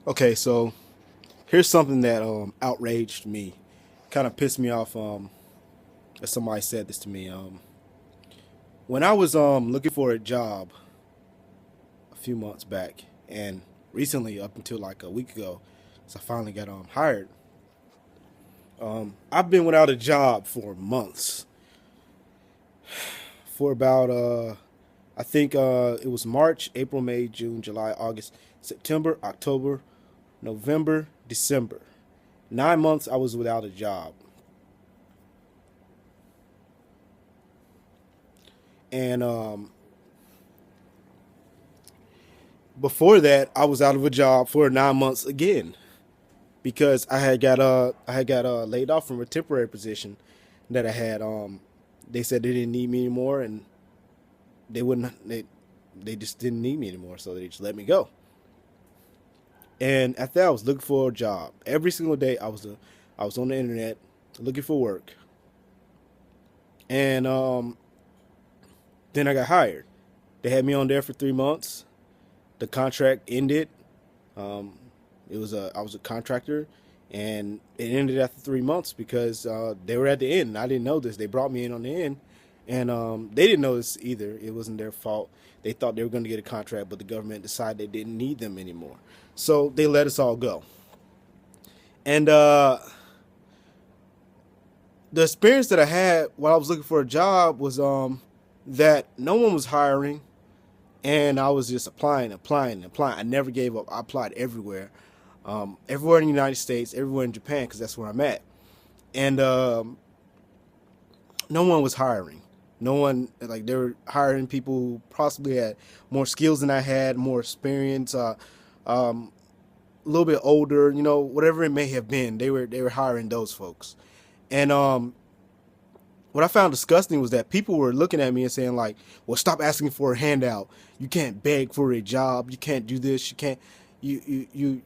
Okay, so here's something that outraged me, kind of pissed me off. That somebody said this to me. When I was looking for a job a few months back, and recently up until like a week ago, so I finally got hired. I've been without a job for months, for about I think it was March, April, May, June, July, August, September, October, November, December. 9 months I was without a job. And before that, I was out of a job for 9 months again because I had got laid off from a temporary position that I had. They said they didn't need me anymore, and they just didn't need me anymore, so they just let me go. And after that, I was looking for a job every single day. I was on the internet looking for work, and then I got hired. They had me on there for 3 months. The contract ended. Um, I was a contractor, and it ended after 3 months because they were at the end. And I didn't know this. They brought me in on the end, and they didn't know this either. It wasn't their fault. They thought they were going to get a contract, but the government decided they didn't need them anymore, so they let us all go. And the experience that I had while I was looking for a job was that no one was hiring, and I was just applying, applying, applying. I never gave up. I applied everywhere, everywhere in the United States, everywhere in Japan, because that's where I'm at. And no one was hiring. No one, like, they were hiring people who possibly had more skills than I had, more experience, a little bit older, whatever it may have been. They were hiring those folks. And what I found disgusting was that people were looking at me and saying like, "Well, stop asking for a handout. You can't beg for a job. You can't do this. You can't. You're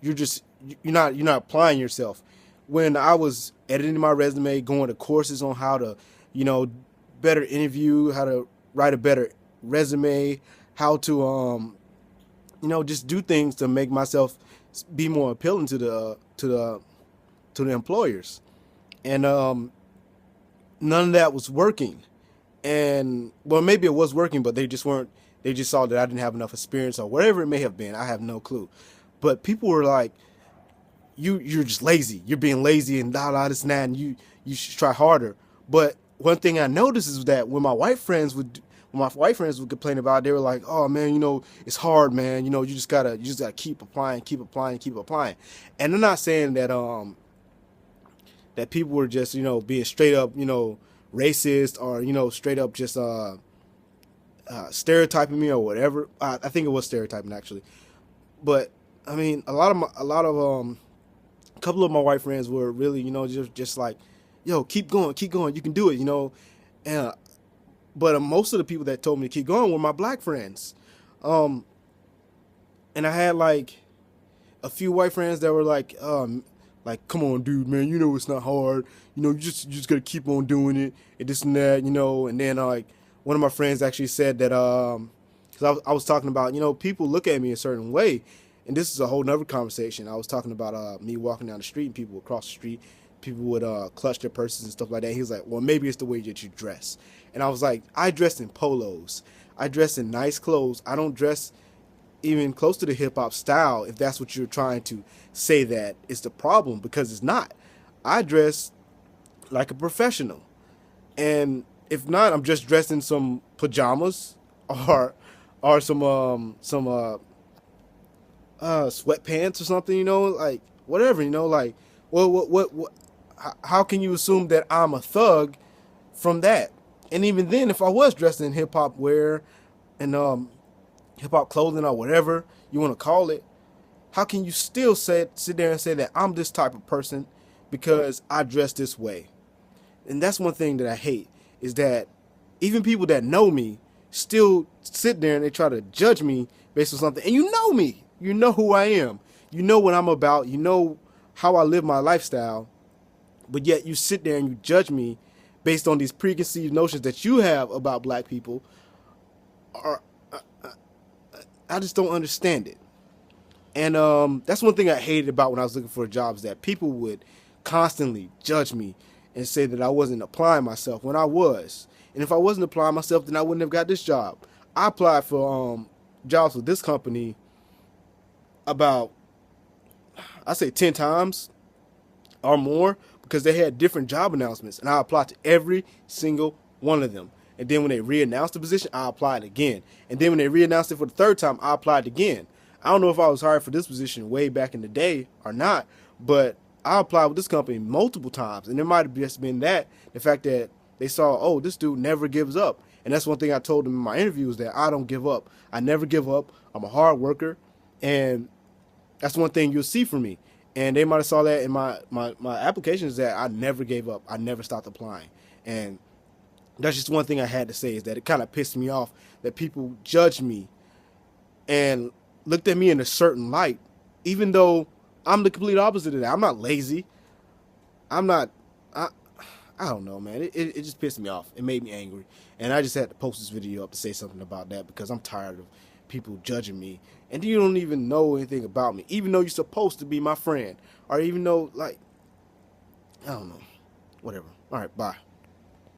not applying yourself." When I was editing my resume, going to courses on how to, you know, better interview, how to write a better resume, how to just do things to make myself be more appealing to the employers, and none of that was working. And well, maybe it was working, but they just weren't. They just saw that I didn't have enough experience or whatever it may have been. I have no clue. But people were like, you're just lazy. You're being lazy and this and that, and you should try harder." But one thing I noticed is that when my white friends would complain about it, they were like, "Oh man, it's hard, man. You just gotta keep applying, keep applying, keep applying." And I'm not saying that people were just being straight up racist, or straight up just stereotyping me or whatever. I think it was stereotyping actually, but I mean a couple of my white friends were really just like, "Yo, keep going, you can do it." And but most of the people that told me to keep going were my black friends. um and I had like a few white friends that were like, "Come on, dude, man, it's not hard. You just gotta keep on doing it and this and that, And then like one of my friends actually said that because I was talking about people look at me a certain way, and this is a whole nother conversation. I was talking about me walking down the street and people would cross the street, people would clutch their purses and stuff like that. He was like, "Well, maybe it's the way that you dress," and I was like, "I dress in polos. I dress in nice clothes. I don't dress even close to the hip hop style, if that's what you're trying to say that is the problem, because it's not. I dress like a professional. And if not, I'm just dressed in some pajamas or some sweatpants or something, like whatever, like what how can you assume that I'm a thug from that? And even then, if I was dressed in hip hop wear and hip hop clothing or whatever you want to call it, how can you still sit there and say that I'm this type of person because I dress this way? And that's one thing that I hate, is that even people that know me still sit there and they try to judge me based on something. And you know me, you know who I am, you know what I'm about, you know how I live my lifestyle, but yet you sit there and you judge me based on these preconceived notions that you have about black people. Or I just don't understand it. And that's one thing I hated about when I was looking for a job, is that people would constantly judge me and say that I wasn't applying myself when I was. And if I wasn't applying myself, then I wouldn't have got this job. I applied for jobs with this company about, I say 10 times or more, because they had different job announcements, and I applied to every single one of them. And then when they re-announced the position, I applied again. And then when they re-announced it for the third time, I applied again. I don't know if I was hired for this position way back in the day or not, but I applied with this company multiple times. And it might have just been that, the fact that they saw, oh, this dude never gives up. And that's one thing I told them in my interview, is that I don't give up. I never give up. I'm a hard worker. And that's one thing you'll see from me. And they might have saw that in my applications, that I never gave up. I never stopped applying. And that's just one thing I had to say, is that it kind of pissed me off that people judged me and looked at me in a certain light, even though I'm the complete opposite of that. I'm not lazy. I'm not, I don't know, man. It just pissed me off. It made me angry. And I just had to post this video up to say something about that, because I'm tired of people judging me. And you don't even know anything about me, even though you're supposed to be my friend. Or even though, like, I don't know. Whatever. All right, bye.